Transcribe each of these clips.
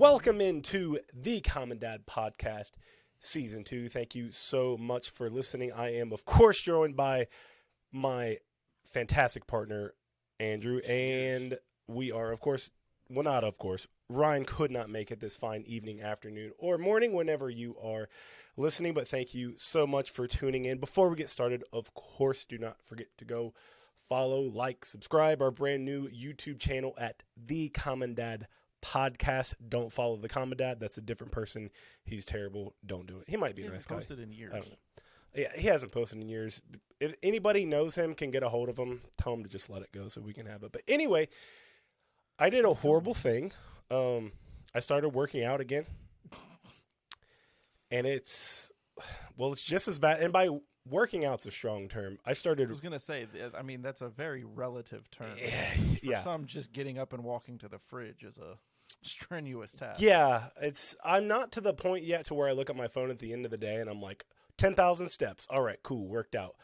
Welcome into the Common Dad Podcast, Season 2. Thank you so much for listening. I am, of course, joined by my fantastic partner, Andrew, and we are, of course, well, not of course, Ryan could not make it this fine evening, afternoon, or morning whenever you are listening, but thank you so much for tuning in. Before we get started, of course, do not forget to go follow, like, subscribe our brand new YouTube channel at The Common Dad Podcast. Don't follow The Common Dad. That's a different person. He's terrible. Don't do it. He might be a nice guy. He hasn't posted in years. I don't know. Yeah, he hasn't posted in years. If anybody knows him, can get a hold of him, tell him to just let it go so we can have it. But anyway, I did a horrible thing. I started working out again. And it's just as bad. And by working out's a strong term. I was going to say, I mean, that's a very relative term. Yeah. For some, just getting up and walking to the fridge is a strenuous task. Yeah, I'm not to the point yet to where I look at my phone at the end of the day and I'm like, 10,000 steps. All right, cool, worked out.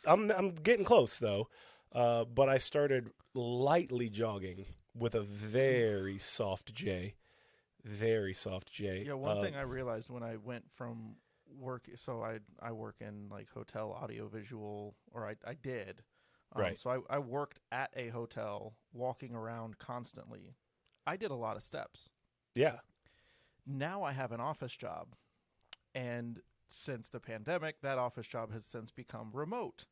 I'm getting close though. But I started lightly jogging with a very soft J. Very soft J. Yeah, one thing I realized when I went from work, so I work in like hotel audiovisual, or I did. Right. So I worked at a hotel, walking around constantly. I did a lot of steps. Yeah. Now I have an office job, and since the pandemic, that office job has since become remote.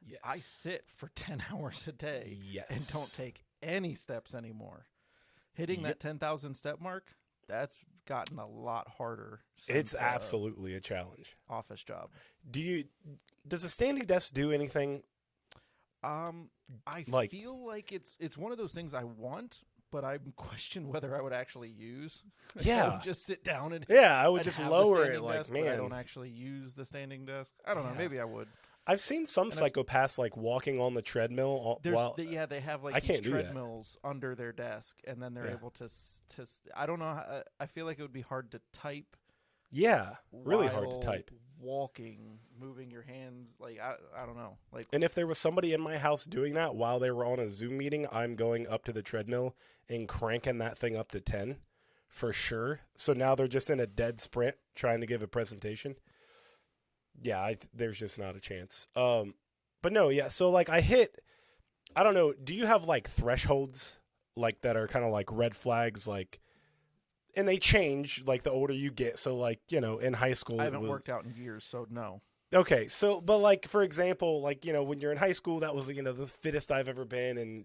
Yes. I sit for 10 hours a day and don't take any steps anymore. Hitting that 10,000 step mark, that's gotten a lot harder since, it's absolutely a challenge. Office job. Does a standing desk do anything? I feel like it's one of those things I want, but I question whether I would actually use. Yeah. I would just sit down and I would just lower it like, desk, man. But I don't actually use the standing desk. I don't know. Maybe I would. I've seen some psychopaths like walking on the treadmill. They have like these treadmills under their desk, and then they're able to. I don't know. I feel like it would be hard to type. Yeah, really hard to type. Walking, moving your hands, like I don't know. Like, and if there was somebody in my house doing that while they were on a Zoom meeting, I'm going up to the treadmill and cranking that thing up to 10 for sure. So now they're just in a dead sprint trying to give a presentation. Yeah, there's just not a chance. But no, yeah. So like I don't know. Do you have like thresholds like that are kind of like red flags, like, and they change like the older you get. So like, in high school, I haven't worked out in years, so no. Okay. So, but like, for example, like, when you're in high school, that was, the fittest I've ever been. And,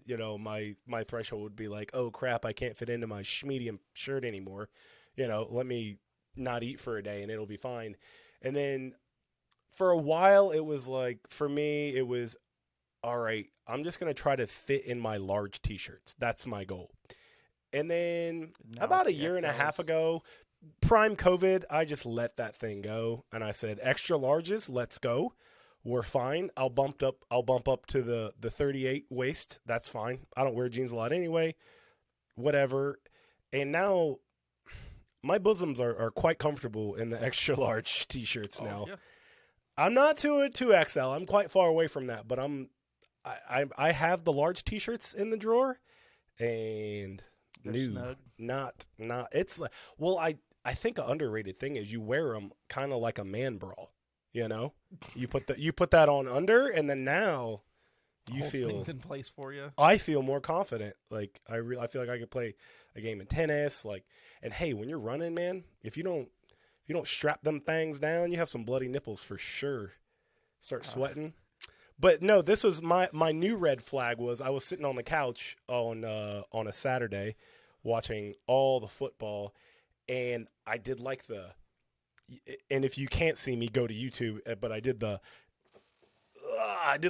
my threshold would be like, oh crap, I can't fit into my medium shirt anymore. Let me not eat for a day and it'll be fine. And then for a while, it was like, for me, it was, all right, I'm just going to try to fit in my large t-shirts. That's my goal. And then about a year and a half ago, prime COVID, I just let that thing go. And I said, extra larges, let's go. We're fine. I'll bump up to the 38 waist. That's fine. I don't wear jeans a lot anyway. Whatever. And now my bosoms are quite comfortable in the extra large t-shirts now. Yeah. I'm not to a 2XL. I'm quite far away from that, but I have the large t-shirts in the drawer, and not it's like, well, I think an underrated thing is you wear them kind of like a man bra, you put that on under, and then now you feel things in place for you. I feel more confident. Like I feel like I could play a game of tennis, like, and hey, when you're running, man, if you don't strap them things down, you have some bloody nipples for sure. Start sweating. But no, this was my new red flag was I was sitting on the couch on a Saturday watching all the football, and I did like and if you can't see me, go to YouTube, but I did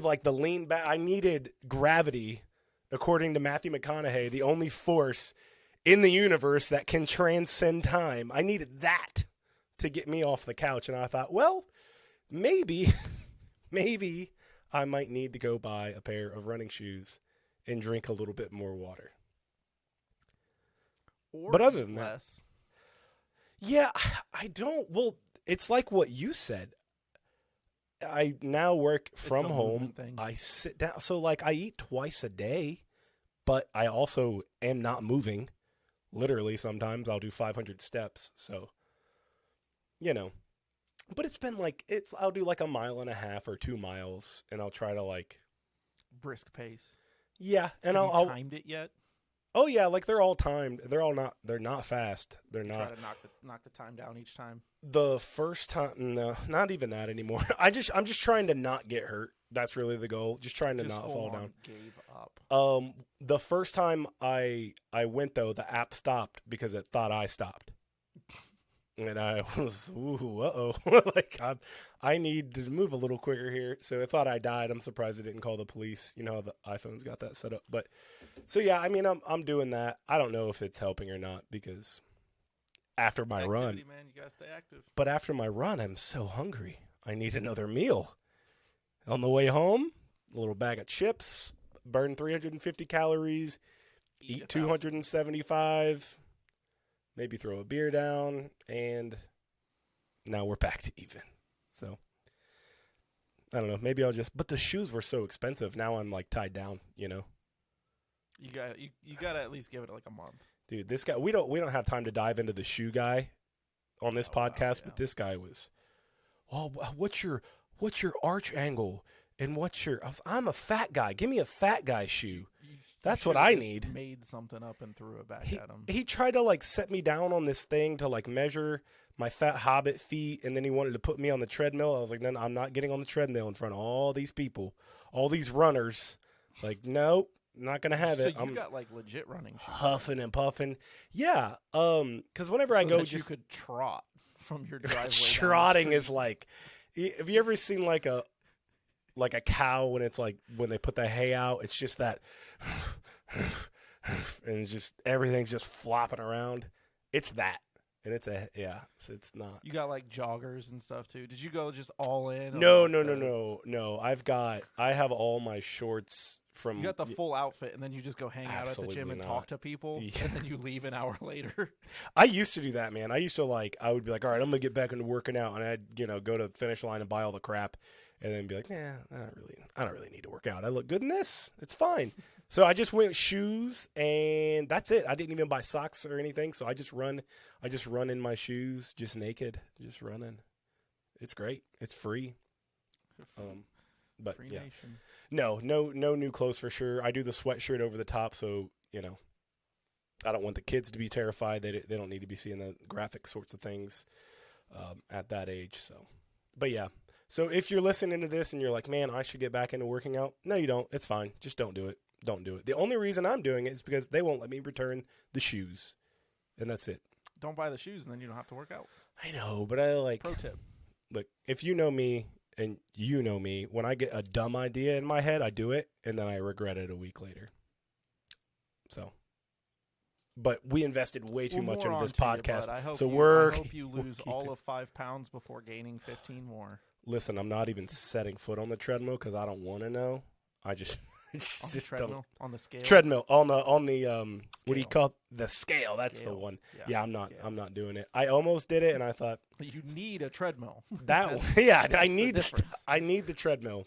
like the lean back. I needed gravity, according to Matthew McConaughey, the only force in the universe that can transcend time. I needed that to get me off the couch. And I thought, well, maybe I might need to go buy a pair of running shoes and drink a little bit more water. But other than that, yeah, I don't. Well, it's like what you said. I now work from home. I sit down. So like I eat twice a day, but I also am not moving. Literally, sometimes I'll do 500 steps. So, but it's been like, I'll do like a mile and a half or 2 miles, and I'll try to like, brisk pace. yeah. And Have I'll you timed it yet? oh yeah, like they're all timed. They're not fast. They're You not. try to knock the time down each time. The first time, no, not even that anymore. I'm just trying to not get hurt. That's really the goal. Just trying to not fall down. Gave up. The first time I went though, the app stopped because it thought I stopped, and I was like I need to move a little quicker here. So it thought I died. I'm surprised it didn't call the police. You know how the iPhone's got that set up. But so yeah, I mean I'm doing that. I don't know if it's helping or not because after my run, man, you gotta stay active. But after my run, I'm so hungry. I need another meal. On the way home, a little bag of chips, burn 350 calories, eat 275, maybe throw a beer down, and now we're back to even. So, I don't know. Maybe I'll just... But the shoes were so expensive. Now I'm, like, tied down, You gotta at least give it, like, a month. Dude, this guy... We don't have time to dive into the shoe guy on this podcast, wow, yeah. But this guy was... Oh, what's your arch angle? And I'm a fat guy. Give me a fat guy shoe. That's what I need. Made something up and threw it back at him. He tried to like set me down on this thing to like measure my fat hobbit feet, and then he wanted to put me on the treadmill. I was like, no, I'm not getting on the treadmill in front of all these people, all these runners. Like, nope, not gonna have it. So you got like legit running shoes. Huffing and puffing. Yeah. Because whenever I go, you could trot from your driveway. Trotting is like. Have you ever seen like a cow when it's like when they put the hay out? It's just that, and it's just everything's just flopping around. It's that, and it's not. You got like joggers and stuff too. Did you go just all in? No. I have all my shorts from. You got the full outfit, and then you just go hang out at the gym and talk to people, and then you leave an hour later. I used to do that, man. I would be like, all right, I'm gonna get back into working out, and I'd go to the finish line and buy all the crap, and then be like, nah, I don't really need to work out. I look good in this. It's fine. So I just went shoes, and that's it. I didn't even buy socks or anything. So I just run in my shoes, just naked, just running. It's great. It's free. But Free yeah. nation. No new clothes for sure. I do the sweatshirt over the top, so I don't want the kids to be terrified. They don't need to be seeing the graphic sorts of things at that age. So, but yeah. So if you're listening to this and you're like, man, I should get back into working out. No, you don't. It's fine. Just don't do it. Don't do it. The only reason I'm doing it is because they won't let me return the shoes, and that's it. Don't buy the shoes, and then you don't have to work out. I know, but I like. Pro tip. Look, if you know me. And you know me, when I get a dumb idea in my head, I do it, and then I regret it a week later. So, but we invested way too much into this podcast. I hope I hope you lose all of 5 pounds before gaining 15 more. Listen, I'm not even setting foot on the treadmill because I don't want to know. I just treadmill, on the scale. Treadmill on the what do you call it? The scale? That's the one. Yeah, I'm not doing it. I almost did it, and I thought you need a treadmill. I need the treadmill,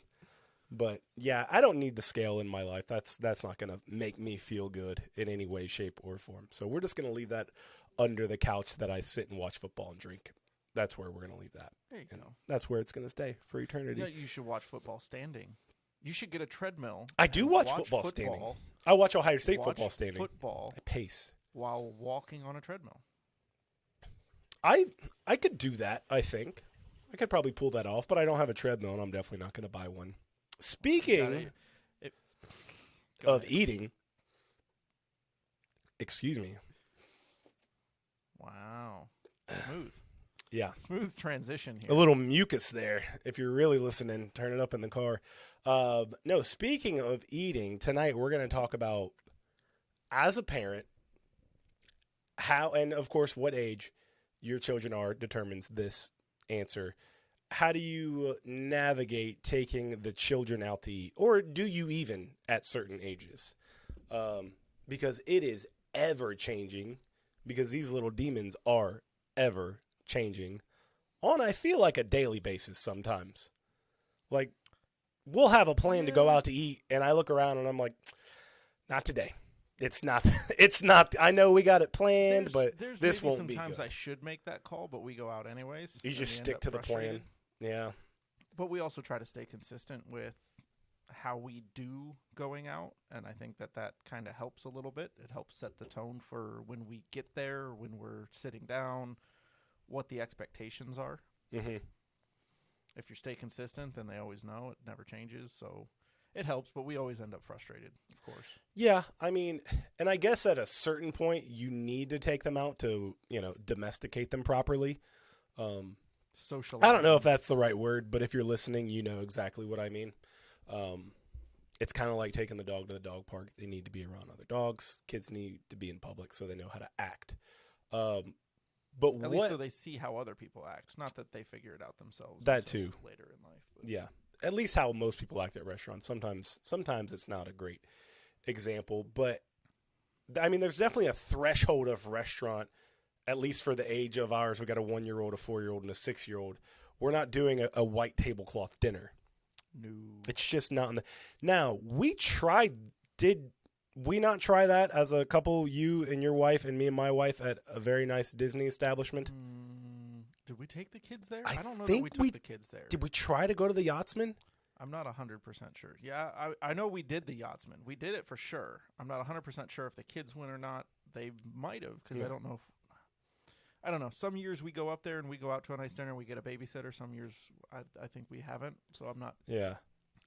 but yeah, I don't need the scale in my life. That's not gonna make me feel good in any way, shape, or form. So we're just gonna leave that under the couch that I sit and watch football and drink. That's where we're gonna leave that. There you go. That's where it's gonna stay for eternity. You should watch football standing. You should get a treadmill. I do watch football standing. I watch Ohio State football standing. Football. I pace while walking on a treadmill. I could do that. I think I could probably pull that off, but I don't have a treadmill, and I'm definitely not going to buy one. Speaking of eating, excuse me. Wow, smooth. Yeah. Smooth transition here. A little mucus there. If you're really listening, turn it up in the car. No, speaking of eating, tonight we're going to talk about, as a parent, how, and of course what age your children are determines this answer. How do you navigate taking the children out to eat? Or do you even at certain ages? Because it is ever changing, because these little demons are ever changing on, I feel like, a daily basis sometimes. Like, we'll have a plan to go out to eat, and I look around and I'm like, not today. it's not. It's not. I know we got it planned, but this won't be good. Sometimes I should make that call, but we go out anyways. You just stick to the plan. Yeah. But we also try to stay consistent with how we do going out, and I think that kind of helps a little bit. It helps set the tone for when we get there, when we're sitting down, what the expectations are. Mm-hmm. If you stay consistent, then they always know. It never changes, so it helps, but we always end up frustrated, of course. Yeah, I mean, and I guess at a certain point, you need to take them out to, domesticate them properly. Socialize. I don't know if that's the right word, but if you're listening, you know exactly what I mean. It's kind of like taking the dog to the dog park. They need to be around other dogs. Kids need to be in public so they know how to act. But at least so they see how other people act, not that they figure it out themselves. That too. Later in life. But. Yeah, at least how most people act at restaurants. Sometimes it's not a great example, but I mean, there's definitely a threshold of restaurant. At least for the age of ours, we got a 1-year-old, a 4-year-old, and a 6-year-old. We're not doing a white tablecloth dinner. No. It's just not in the. Now, we tried. Did we not try that as a couple, you and your wife and me and my wife at a very nice Disney establishment? Did we take the kids there? I don't know that we took the kids there. Did we try to go to the Yachtsman? I'm not 100% sure. Yeah, I know we did the Yachtsman. We did it for sure. I'm not 100% sure if the kids went or not. They might have, because I don't know. I don't know. Some years we go up there and we go out to a nice dinner and we get a babysitter. Some years I think we haven't. So I'm not. Yeah.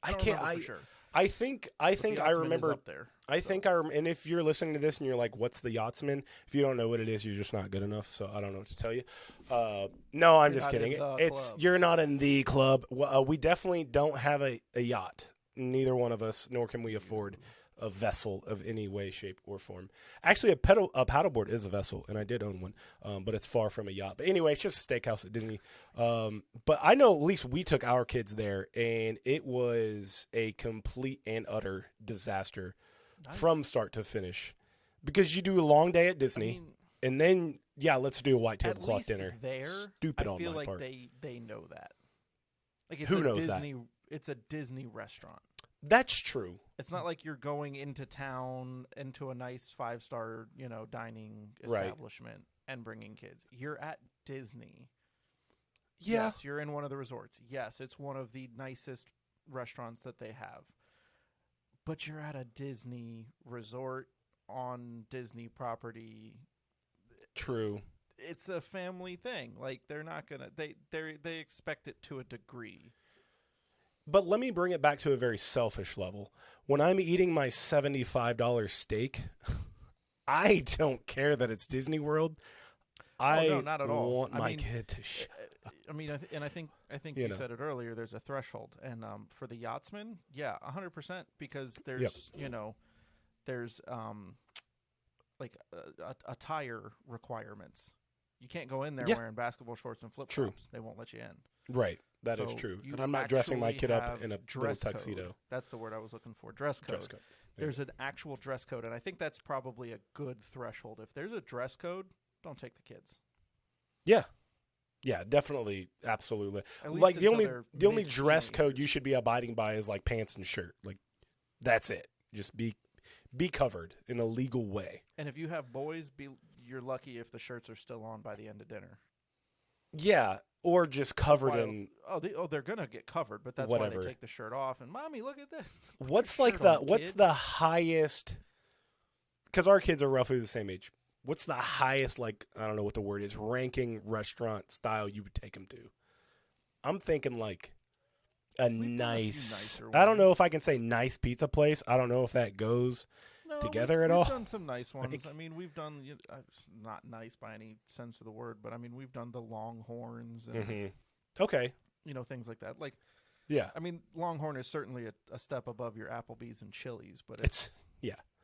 I can't. For sure. I think I remember. Up there, and if you're listening to this and you're like, "What's the Yachtsman?" If you don't know what it is, you're just not good enough. So I don't know what to tell you. No, I'm just kidding. You're not in the club. We definitely don't have a yacht. Neither one of us, nor can we afford a vessel of any way, shape, or form. Actually, a paddleboard is a vessel, and I did own one, but it's far from a yacht. But anyway, it's just a steakhouse at Disney. But I know at least we took our kids there, and it was a complete and utter disaster from start to finish. Because you do a long day at Disney, and then, let's do a white tablecloth dinner. Stupid on my part. I feel like they know that. Like Who knows that? It's a Disney restaurant. That's true. It's not like you're going into town into a nice 5-star, dining establishment and bringing kids. You're at Disney. Yeah. Yes, you're in one of the resorts. Yes, it's one of the nicest restaurants that they have. But you're at a Disney resort on Disney property. True. It's a family thing. Like they're not gonna. They expect it to a degree. But let me bring it back to a very selfish level. When I'm eating my $75 steak, I don't care that it's Disney World. No, not at all. Want my kid to shut up. I think you said it earlier. There's a threshold, and for the Yachtsman, 100%, because there's there's like attire requirements. You can't go in there wearing basketball shorts and flip flops. They won't let you in. Right. That is true. And I'm not dressing my kid up in a little tuxedo. Code. That's the word I was looking for. Dress code. Dress code. There's an actual dress code, and I think that's probably a good threshold. If there's a dress code, don't take the kids. Yeah. Yeah, definitely. Absolutely. Like the only dress code you should be abiding by is like pants and shirt. Like that's it. Just be covered in a legal way. And if you have boys, you're lucky if the shirts are still on by the end of dinner. Yeah, or just covered in. They're gonna get covered, but that's whatever. Why they take the shirt off. And mommy, look at this. What's the highest? Because our kids are roughly the same age. What's the highest, like, I don't know what the word is, ranking restaurant style you would take them to? I'm thinking like a nice. I don't know if I can say nice pizza place. I don't know if that goes together at all. We've done some nice ones. We've done not nice by any sense of the word, but we've done the Longhorns and okay, things like that. Like, yeah, Longhorn is certainly a step above your Applebee's and Chili's, but it's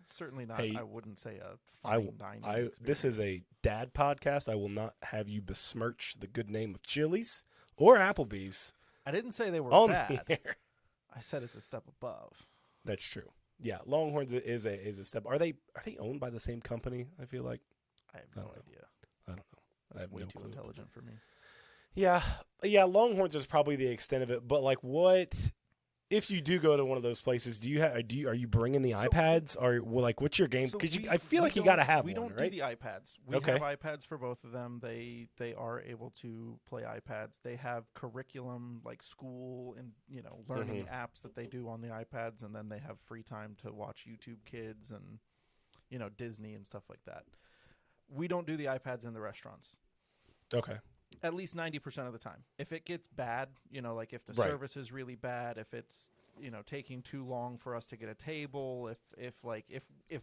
certainly not. Hey, I wouldn't say a fine dining experience. This is a dad podcast. I will not have you besmirch the good name of Chili's or Applebee's. I didn't say they were bad. I said it's a step above. That's true. Yeah, Longhorns is a step. Are they owned by the same company? I feel like. I have no idea. I don't know. That's I have way no too clue. intelligent for me. Yeah. Longhorns is probably the extent of it, but like what? if you do go to one of those places, are you bringing the iPads, or what's your game? Because I feel like you got to have one, we don't right? do the iPads. We have iPads for both of them. They are able to play iPads. They have curriculum like school and learning apps that they do on the iPads, and then they have free time to watch YouTube Kids and Disney and stuff like that. We don't do the iPads in the restaurants. Okay. At least 90% of the time. If it gets bad, like if the service is really bad, if it's taking too long for us to get a table, if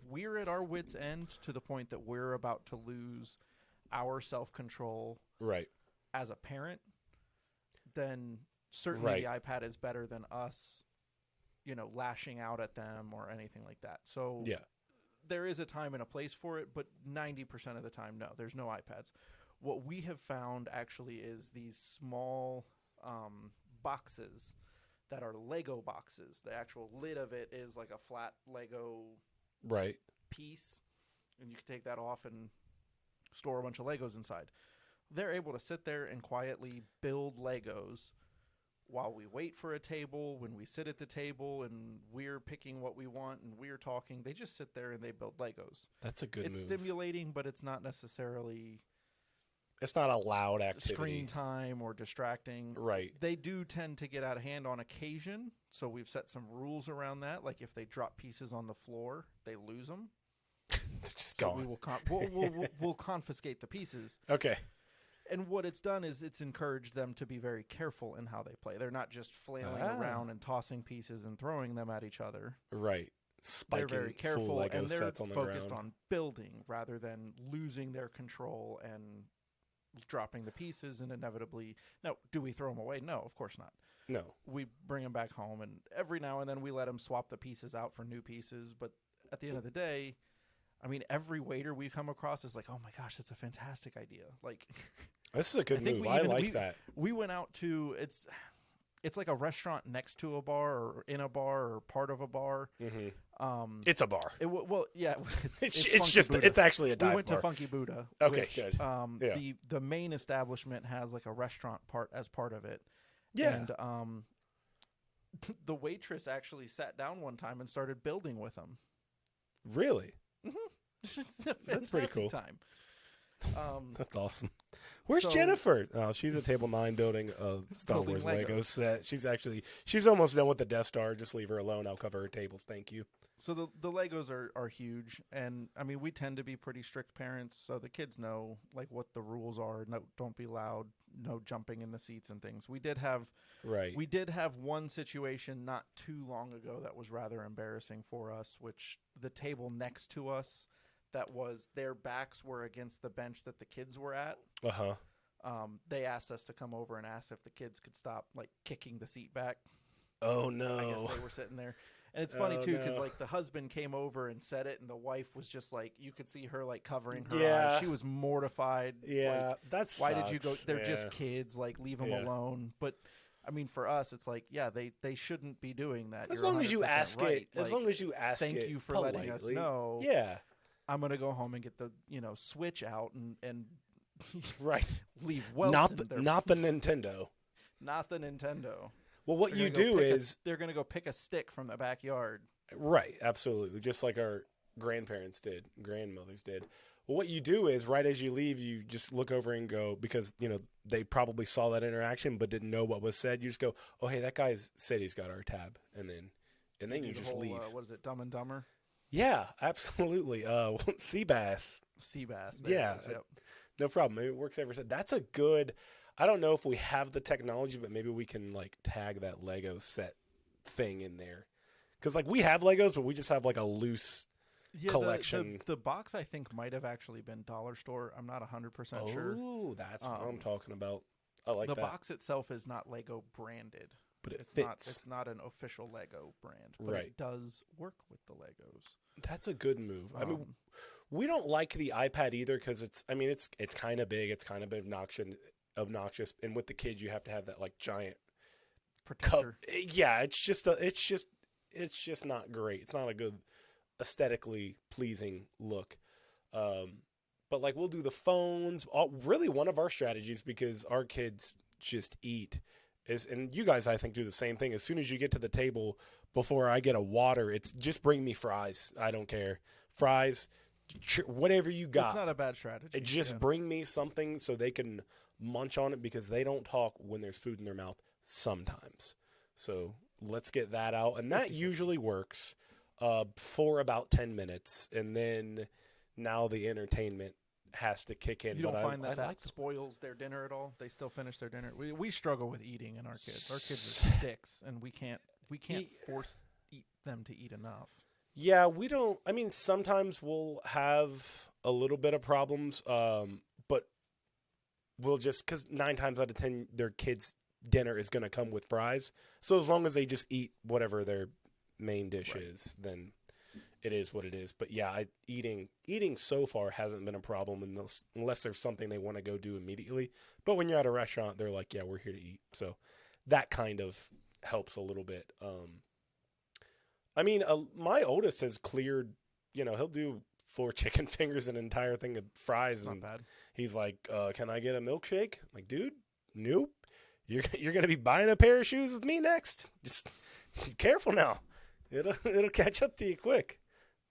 we're at our wits' end to the point that we're about to lose our self-control, right, as a parent, then certainly the iPad is better than us, lashing out at them or anything like that. So there is a time and a place for it, but 90% of the time, no, there's no iPads. What we have found actually is these small boxes that are Lego boxes. The actual lid of it is like a flat Lego piece, and you can take that off and store a bunch of Legos inside. They're able to sit there and quietly build Legos while we wait for a table, when we sit at the table and we're picking what we want and we're talking. They just sit there and they build Legos. That's a good move. It's stimulating, but it's not necessarily... It's not a loud activity. Screen time or distracting. Right. They do tend to get out of hand on occasion, so we've set some rules around that. Like if they drop pieces on the floor, they lose them. Just so gone. we'll confiscate the pieces. Okay. And what it's done is it's encouraged them to be very careful in how they play. They're not just flailing around and tossing pieces and throwing them at each other. Right. Spiking they're very careful, full Lego and they're sets on the focused ground. on building rather than losing their control and dropping the pieces and inevitably... Now, do we throw them away? No, of course not. No. We bring them back home, and every now and then we let them swap the pieces out for new pieces. But at the end of the day, I mean, every waiter we come across is like, oh my gosh, that's a fantastic idea. Like, this is a good move. I like that. We went out to... It's like a restaurant next to a bar or in a bar or part of a bar. Mm-hmm. It's a bar. It's actually a dive bar. We went to Funky Buddha. Okay, which, good. The main establishment has like a restaurant part of it. Yeah. And the waitress actually sat down one time and started building with them. Really? Mm-hmm. That's pretty cool. Time. That's awesome. Where's Jennifer? Oh, she's at table 9 building a Star Wars Lego set. She's almost done with the Death Star. Just leave her alone. I'll cover her tables. Thank you. So the Legos are huge, and I mean we tend to be pretty strict parents, so the kids know like what the rules are. No, don't be loud. No jumping in the seats and things. We did have one situation not too long ago that was rather embarrassing for us, which the table next to us, that was their backs were against the bench that the kids were at. They asked us to come over and ask if the kids could stop like kicking the seat back. Oh no! I guess they were sitting there, and it's funny too because like the husband came over and said it, and the wife was just like you could see her like covering her eyes. She was mortified. Yeah, like, that's why did you go? They're just kids. Like leave them alone. But I mean, for us, it's like they shouldn't be doing that. As long as you ask it. As long as you ask it. Thank you for politely. letting us know. Yeah. I'm gonna go home and get the Switch out and right leave welts not the Nintendo. Not the Nintendo. Well, what you do is they're gonna go pick a stick from the backyard. Right, absolutely, just like our grandmothers did. Well, what you do is right as you leave, you just look over and go because they probably saw that interaction but didn't know what was said. You just go, oh hey, that guy said he's got our tab, and then you just leave. What is it, Dumb and Dumber? Yeah, absolutely. Sea bass. Yeah, yep. No problem. Maybe it works every time. That's a good. I don't know if we have the technology, but maybe we can like tag that Lego set thing in there, because like we have Legos, but we just have like a loose collection. The box I think might have actually been dollar store. I'm not 100% sure. Oh, that's what I'm talking about. I like the that. The box itself is not Lego branded. But it's fits. It's not an official Lego brand, but right. It does work with the Legos. That's a good move. I mean, we don't like the iPad either because it's kind of big. It's kind of obnoxious, and with the kids, you have to have that like giant protector. Yeah, it's just not great. It's not a good aesthetically pleasing look. But like we'll do the phones. Really, one of our strategies because our kids just eat and you guys, I think, do the same thing. As soon as you get to the table, before I get a water, it's just bring me fries. I don't care. Fries, whatever you got. It's not a bad strategy. Just bring me something so they can munch on it, because they don't talk when there's food in their mouth sometimes. So let's get that out. And that usually works for about 10 minutes. And then now the entertainment has to kick in. You don't find that spoils their dinner at all? They still finish their dinner? We struggle with eating in our kids. Our kids are sticks, and we can't force them to eat enough. Yeah, we don't. I mean, sometimes we'll have a little bit of problems, but we'll just, because 9 times out of 10, their kids' dinner is going to come with fries. So as long as they just eat whatever their main dish is, then it is what it is. But yeah, eating so far hasn't been a problem unless there's something they want to go do immediately. But when you're at a restaurant, they're like, yeah, we're here to eat. So that kind of helps a little bit. I mean, my oldest has cleared, he'll do 4 chicken fingers and an entire thing of fries. Not bad. He's like, can I get a milkshake? I'm like, dude, nope. You're going to be buying a pair of shoes with me next. Just be careful now. It'll catch up to you quick.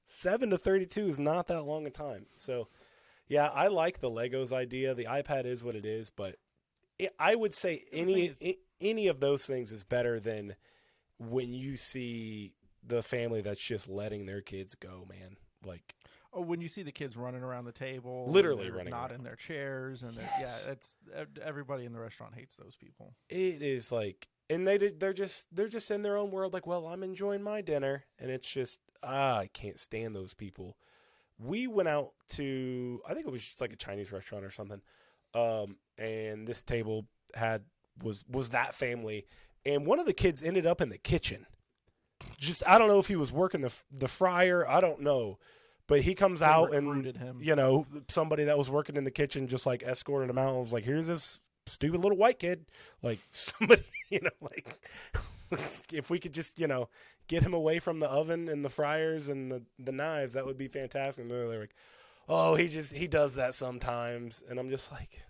7 to 32 is not that long a time. So, yeah, I like the Legos idea. The iPad is what it is, but I would say any of those things is better than when you see the family that's just letting their kids go, man. Like, when you see the kids running around the table, literally running, not around in their chairs, and it's everybody in the restaurant hates those people. It is like, and they're just in their own world. Like, well, I'm enjoying my dinner, and it's just I can't stand those people. We went out to, I think it was just like a Chinese restaurant or something, and this table was that family, and one of the kids ended up in the kitchen. Just, I don't know if he was working the fryer. I don't know. But he comes out and, somebody that was working in the kitchen just like escorted him out and was like, here's this stupid little white kid. Like, somebody, like, if we could just, get him away from the oven and the fryers and the knives, that would be fantastic. And they're like, oh, he does that sometimes. And I'm just like,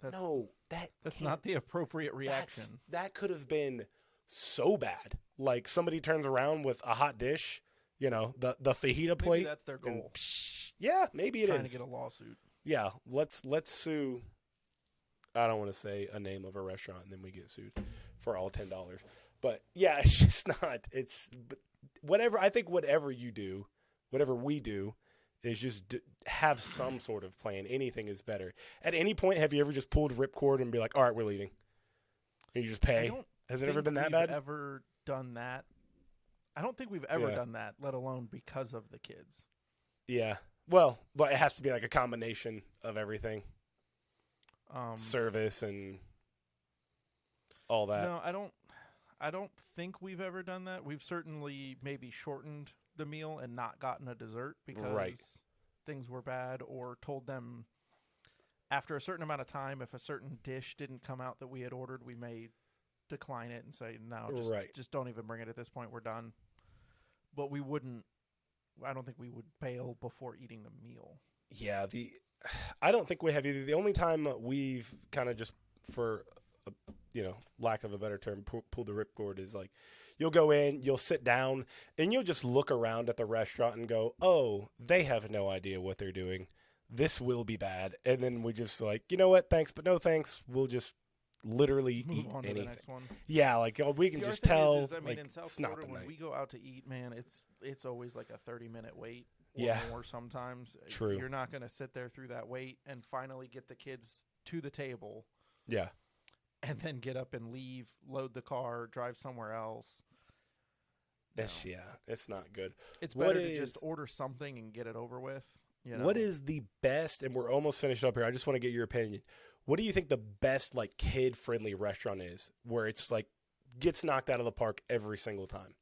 that's not the appropriate reaction. That could have been so bad. Like, somebody turns around with a hot dish, the fajita plate. Maybe that's their goal. Yeah, maybe it is. Trying to get a lawsuit. Yeah, let's sue. I don't want to say a name of a restaurant and then we get sued for all $10. But yeah, it's just not. It's whatever. I think whatever you do, whatever we do, is just have some sort of plan. Anything is better. At any point, have you ever just pulled ripcord and be like, all right, we're leaving? And you just pay? Has it ever been that bad? Ever done that? I don't think we've ever done that, let alone because of the kids. Yeah. Well, but it has to be like a combination of everything. Service and all that. No, I don't think we've ever done that. We've certainly maybe shortened the meal and not gotten a dessert because things were bad, or told them after a certain amount of time, if a certain dish didn't come out that we had ordered, we may decline it and say, no, just don't even bring it at this point. We're done. But I don't think we would bail before eating the meal. Yeah, I don't think we have either. The only time we've kind of just, for lack of a better term, pull the ripcord is like, you'll go in, you'll sit down, and you'll just look around at the restaurant and go, oh, they have no idea what they're doing. This will be bad. And then we just like, you know what, thanks, but no thanks. We'll just literally move eat on anything. To the next one. Yeah, like we can just tell. I mean, in South Florida, when we go out to eat, man, it's always like a 30-minute wait. Or more sometimes. True. You're not going to sit there through that wait and finally get the kids to the table. Yeah. And then get up and leave, load the car, drive somewhere else. It's not good. It's better to just order something and get it over with. What is the best, and we're almost finished up here, I just want to get your opinion. What do you think the best, like, kid-friendly restaurant is, where it's, like, gets knocked out of the park every single time?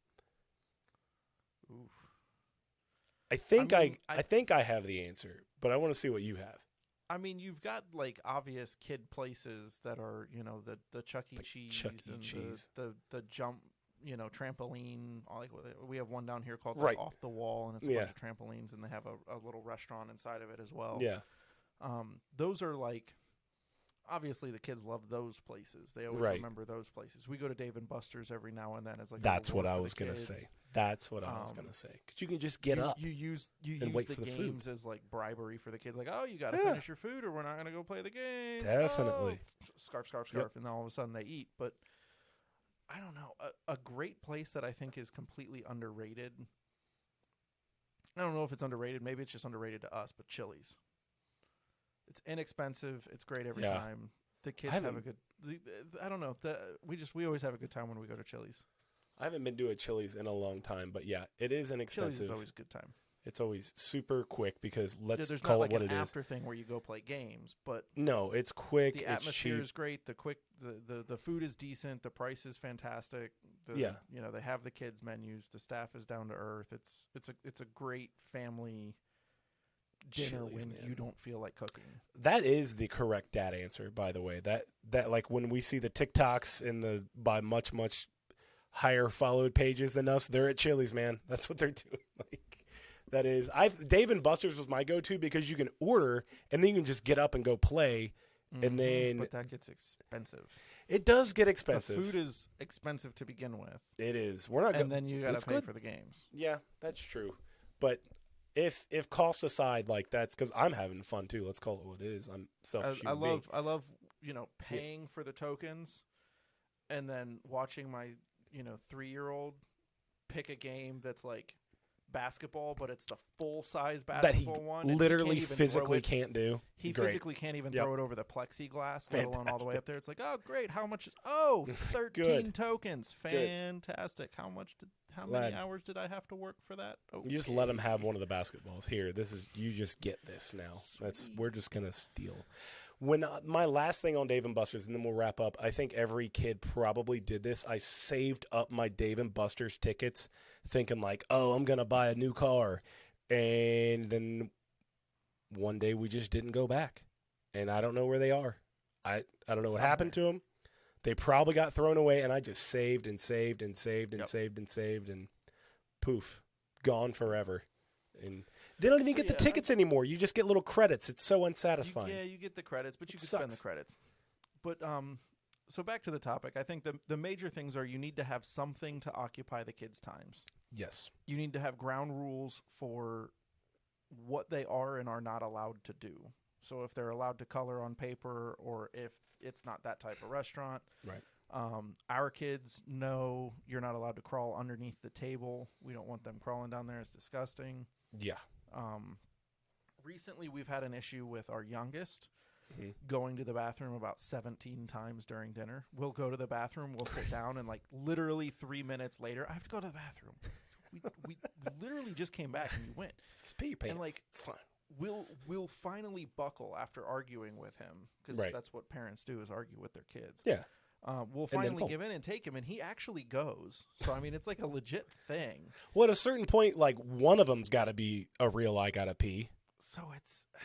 Oof. I think I have the answer, but I want to see what you have. I mean, you've got like obvious kid places that are, the Chuck E. Cheese and the jump, trampoline. Like we have one down here called Off the Wall, and it's a bunch of trampolines, and they have a little restaurant inside of it as well. Yeah. Those are like, obviously the kids love those places. They always remember those places. We go to Dave and Buster's every now and then as like that's what I was gonna say. That's what I was gonna say. Because you can just get up. You use wait the for the games food. as like bribery for the kids. Like, oh, you got to finish your food, or we're not gonna go play the game. Definitely. Oh, scarf, and then all of a sudden they eat. But I don't know. A great place that I think is completely underrated. I don't know if it's underrated. Maybe it's just underrated to us. But Chili's. It's inexpensive. It's great every time. The kids have a good. I don't know. We always have a good time when we go to Chili's. I haven't been to a Chili's in a long time, but yeah, it is inexpensive. Chili's is always a good time. It's always super quick because there's call not like it what an it is. after thing where you go play games, but no, it's quick. The it's atmosphere cheap. is great. The food is decent. The price is fantastic. Yeah, they have the kids menus. The staff is down to earth. It's a great family dinner Chili's, when man. you don't feel like cooking. That is the correct dad answer, by the way. That like when we see the TikToks and by much higher followed pages than us, they're at Chili's, man. That's what they're doing. Like that is Dave and Buster's was my go-to because you can order and then you can just get up and go play. And then but that gets expensive. It does get expensive. The food is expensive to begin with. It is. We're not and then you got to pay for the games. Yeah, that's true. But if cost aside, like that's because I'm having fun too. Let's call it what it is. I'm selfish. I love paying for the tokens, and then watching my 3-year-old pick a game that's like basketball, but it's the full size basketball one. Literally physically can't do. He physically can't even throw it over the plexiglass, let alone all the way up there. It's like, oh great, how much is 13 tokens. Fantastic. How many hours did I have to work for that? Okay. You just let him have one of the basketballs. Here, you just get this now. We're just gonna steal. When my last thing on Dave & Buster's, and then we'll wrap up, I think every kid probably did this. I saved up my Dave & Buster's tickets thinking like, oh, I'm going to buy a new car. And then one day we just didn't go back. And I don't know where they are. I don't know what happened to them. They probably got thrown away, and I just saved and saved and saved and saved and saved, and poof, gone forever. And they don't even get the tickets anymore. You just get little credits. It's so unsatisfying. You get the credits, but you can spend the credits. But so back to the topic. I think the major things are you need to have something to occupy the kids' times. Yes. You need to have ground rules for what they are and are not allowed to do. So if they're allowed to color on paper or if it's not that type of restaurant. Right. Our kids know you're not allowed to crawl underneath the table. We don't want them crawling down there. It's disgusting. Yeah. Recently, we've had an issue with our youngest going to the bathroom about 17 times during dinner. We'll go to the bathroom, we'll sit down, and like literally 3 minutes later, I have to go to the bathroom. We literally just came back and we went. Just pee your pants. And like, it's fine. We'll finally buckle after arguing with him because that's what parents do is argue with their kids. Yeah. We'll finally give in and take him, and he actually goes. So, I mean, it's like a legit thing. Well, at a certain point, like, one of them's got to be a real I gotta pee. So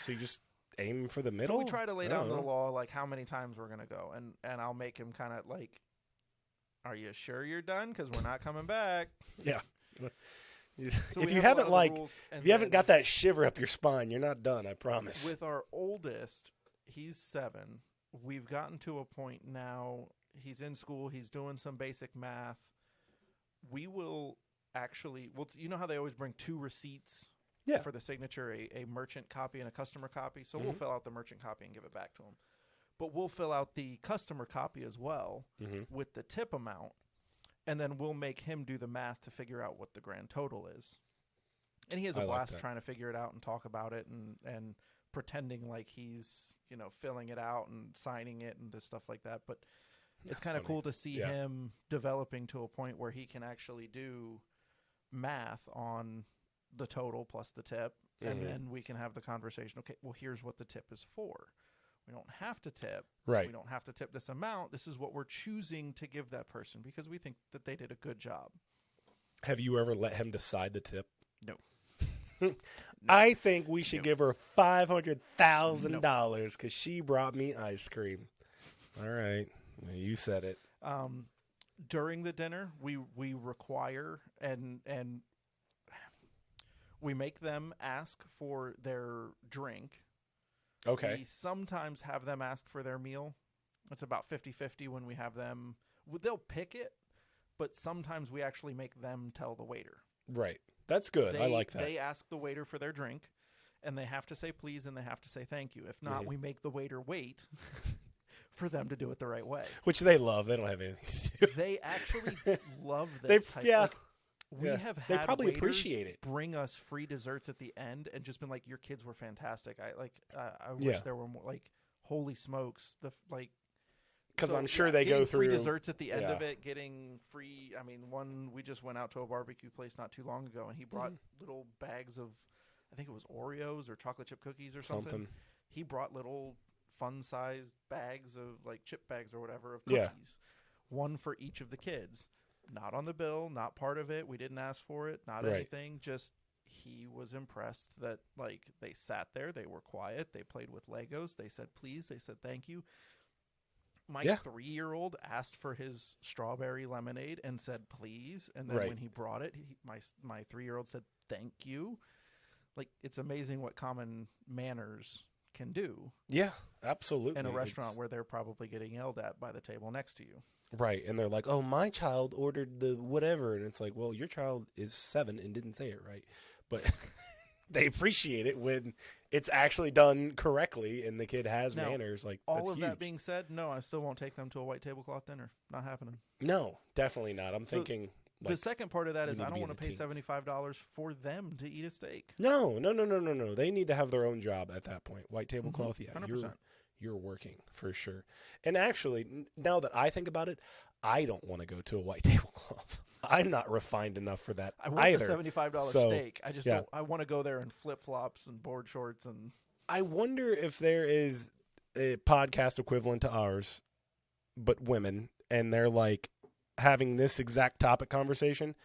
you just aim for the middle? So we try to lay down the law, like, how many times we're going to go. And I'll make him kind of like, are you sure you're done? Because we're not coming back. Yeah. So if you haven't got that shiver up your spine, you're not done, I promise. With our oldest, he's 7. We've gotten to a point now, he's in school, he's doing some basic math. We will actually, you know how they always bring 2 receipts for the signature, a merchant copy and a customer copy? So we'll fill out the merchant copy and give it back to him. But we'll fill out the customer copy as well with the tip amount, and then we'll make him do the math to figure out what the grand total is. And he has a blast trying to figure it out and talk about it and pretending like he's, filling it out and signing it and stuff like that. But it's kind of cool to see him developing to a point where he can actually do math on the total plus the tip. And then we can have the conversation. Okay, well, here's what the tip is for. We don't have to tip. Right. We don't have to tip this amount. This is what we're choosing to give that person because we think that they did a good job. Have you ever let him decide the tip? No. No. I think we should give her $500,000 because she brought me ice cream. All right. You said it. During the dinner, we require and we make them ask for their drink. Okay. We sometimes have them ask for their meal. It's about 50-50 when we have them. They'll pick it, but sometimes we actually make them tell the waiter. Right. That's good. I like that. They ask the waiter for their drink, and they have to say please and they have to say thank you. If not, we make the waiter wait for them to do it the right way. Which they love. They don't have anything to do. They actually love this type. Yeah. Like, we have had they probably waiters appreciate it. bring us free desserts at the end and just been like, your kids were fantastic. I wish there were more. Like, holy smokes. Because I'm sure they go through free desserts at the end of it, getting free. I mean, we just went out to a barbecue place not too long ago, and he brought little bags of, I think it was Oreos or chocolate chip cookies or something. He brought little fun-sized bags of, like, chip bags or whatever of cookies, one for each of the kids. Not on the bill, not part of it. We didn't ask for it, not anything. Just he was impressed that, like, they sat there, they were quiet, they played with Legos, they said please, they said thank you. My 3-year-old asked for his strawberry lemonade and said please, and then when he brought it, my 3-year-old said thank you. Like, it's amazing what common manners can do. Yeah, absolutely. In a restaurant where they're probably getting yelled at by the table next to you. Right, and they're like, oh, my child ordered the whatever, and it's like, well, your child is 7 and didn't say it right. But they appreciate it when it's actually done correctly and the kid has manners. Like, all that's of huge. that being said, no, I still won't take them to a white tablecloth dinner. Not happening. No, definitely not. I'm thinking... the second part of that is I don't want to pay $75 for them to eat a steak. No. They need to have their own job at that point. White tablecloth, 100%. You're working for sure. And actually, now that I think about it, I don't want to go to a white tablecloth. I'm not refined enough for that I want either. the $75 steak. I just don't. I want to go there in flip-flops and board shorts. And I wonder if there is a podcast equivalent to ours, but women, and they're like having this exact topic conversation,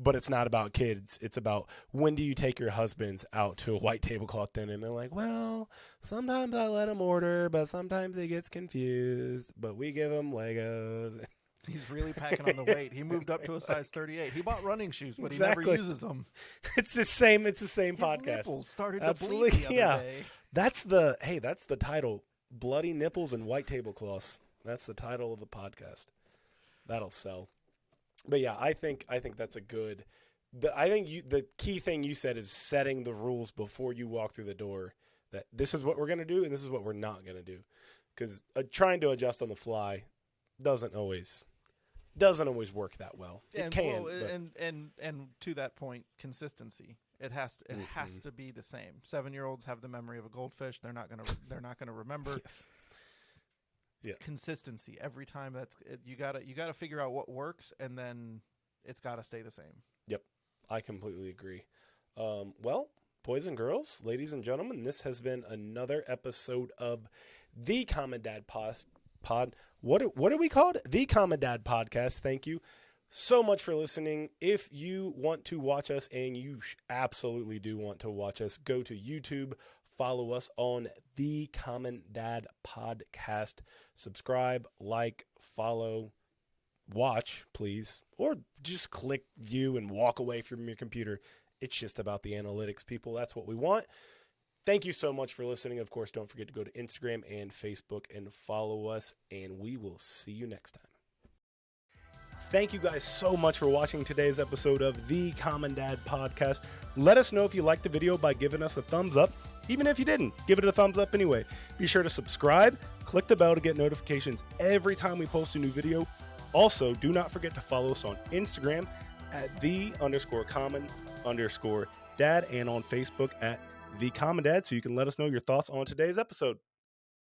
but it's not about kids. It's about, when do you take your husbands out to a white tablecloth dinner? And they're like, well, sometimes I let him order, but sometimes he gets confused. But we give him Legos. He's really packing on the weight. He moved up to a size 38. He bought running shoes, but he never uses them. It's the same His podcast. Nipples started to bleed the other day. That's the title. Bloody Nipples and White Tablecloths. That's the title of the podcast. That'll sell. But yeah, I think that's a good. The key thing you said is setting the rules before you walk through the door. That this is what we're gonna do and this is what we're not gonna do. Because trying to adjust on the fly doesn't always work that well. It can. Well, and to that point, consistency. It has to be the same. 7-year-olds have the memory of a goldfish. They're not gonna remember. Yes. Yeah. Consistency every time. You gotta figure out what works, and then it's gotta stay the same. Yep, I completely agree. Well, boys and girls, ladies and gentlemen, this has been another episode of the Common Dad Pod. What are we called? The Common Dad Podcast. Thank you so much for listening. If you want to watch us, and you absolutely do want to watch us, go to YouTube. Follow us on the Common Dad Podcast. Subscribe, like, follow, watch, please. Or just click view and walk away from your computer. It's just about the analytics, people. That's what we want. Thank you so much for listening. Of course, don't forget to go to Instagram and Facebook and follow us. And we will see you next time. Thank you guys so much for watching today's episode of the Common Dad Podcast. Let us know if you liked the video by giving us a thumbs up. Even if you didn't, give it a thumbs up anyway. Be sure to subscribe, click the bell to get notifications every time we post a new video. Also, do not forget to follow us on Instagram at @the_common_dad and on Facebook at The Common Dad, so you can let us know your thoughts on today's episode.